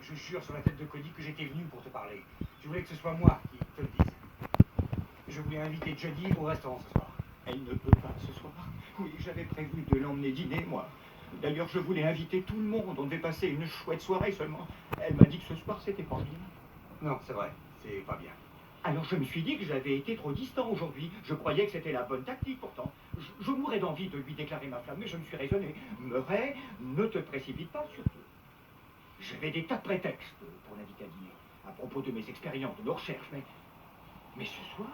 je jure sur la tête de Cody que j'étais venu pour te parler. Je voulais que ce soit moi qui te le dise. Je voulais inviter Jodie au restaurant ce soir. Elle ne peut pas ce soir. Oui, j'avais prévu de l'emmener dîner, moi. D'ailleurs, je voulais inviter tout le monde. On devait passer une chouette soirée seulement. Elle m'a dit que ce soir, c'était pas bien. Non, c'est vrai, c'est pas bien. Alors je me suis dit que j'avais été trop distant aujourd'hui. Je croyais que c'était la bonne tactique pourtant. Je mourrais d'envie de lui déclarer ma flamme, mais je me suis raisonné. Murray, ne te précipite pas surtout. J'avais des tas de prétextes pour l'inviter à dîner, à propos de mes expériences, de nos recherches, mais ce soir,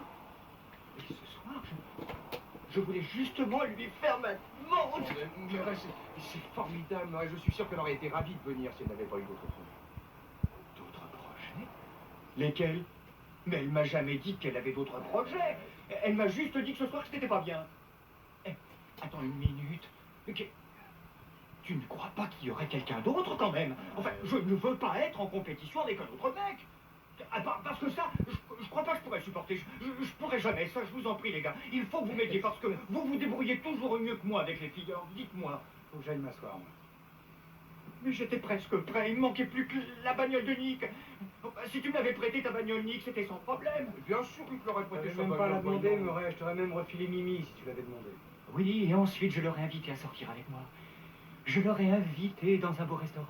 je voulais justement lui faire ma demande. Murray, c'est formidable, Murray. Je suis sûr qu'elle aurait été ravie de venir si elle n'avait pas eu d'autres projets. D'autres projets? Lesquels? Mais elle m'a jamais dit qu'elle avait d'autres projets. Elle m'a juste dit que ce soir, c'était pas bien. Eh, attends une minute. Tu ne crois pas qu'il y aurait quelqu'un d'autre quand même? Enfin, je ne veux pas être en compétition avec un autre mec. Parce que ça, je crois pas que je pourrais supporter. Je pourrais jamais. Ça, je vous en prie, les gars. Il faut que vous m'aidiez parce que vous vous débrouillez toujours mieux que moi avec les filles. Alors, dites-moi. Faut que j'aille m'asseoir, moi. Mais j'étais presque prêt. Il me manquait plus que la bagnole de Nick. Si tu m'avais prêté ta bagnole Nick, c'était sans problème. Bien sûr qu'il te l'aurait prêté. Je même pas la demander, Murray. Je t'aurais même refilé Mimi si tu l'avais demandé. Oui, et ensuite je l'aurais invité à sortir avec moi. Je l'aurais invité dans un beau restaurant.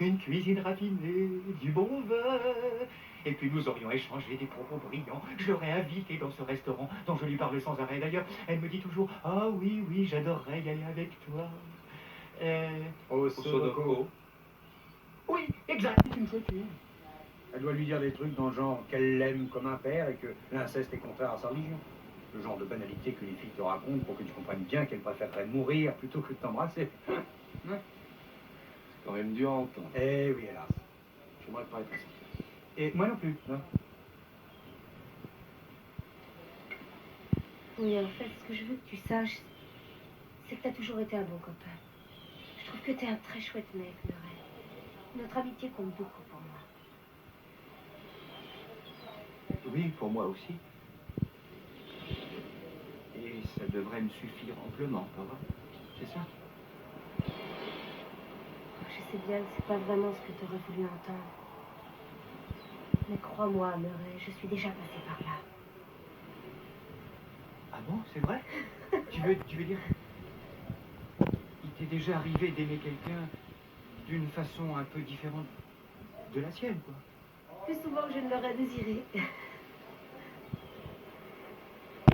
Une cuisine raffinée, du bon vin. Et puis nous aurions échangé des propos brillants. Je l'aurais invitée dans ce restaurant dont je lui parle sans arrêt. D'ailleurs, elle me dit toujours « Ah oui, oui, j'adorerais y aller avec toi. » Au Sodoko. Oui, exact. C'est une chouette fille. Elle doit lui dire des trucs dans le genre qu'elle l'aime comme un père et que l'inceste est contraire à sa religion. Le genre de banalité que les filles te racontent pour que tu comprennes bien qu'elles préféreraient mourir plutôt que de t'embrasser. C'est quand même dur à entendre. Eh oui, hélas. J'aimerais pas être ainsi. Et moi non plus, non. Oui, en fait, ce que je veux que tu saches, c'est que t'as toujours été un bon copain. Je trouve que t'es un très chouette mec, Murray. Notre amitié compte beaucoup pour moi. Oui, pour moi aussi. Et ça devrait me suffire amplement, pas vrai? C'est ça? Je sais bien que c'est pas vraiment ce que t'aurais voulu entendre. Mais crois-moi, Murray, je suis déjà passée par là. Ah bon, c'est vrai? tu veux dire... Il t'est déjà arrivé d'aimer quelqu'un d'une façon un peu différente de la sienne, quoi? Plus souvent que je ne l'aurais désiré.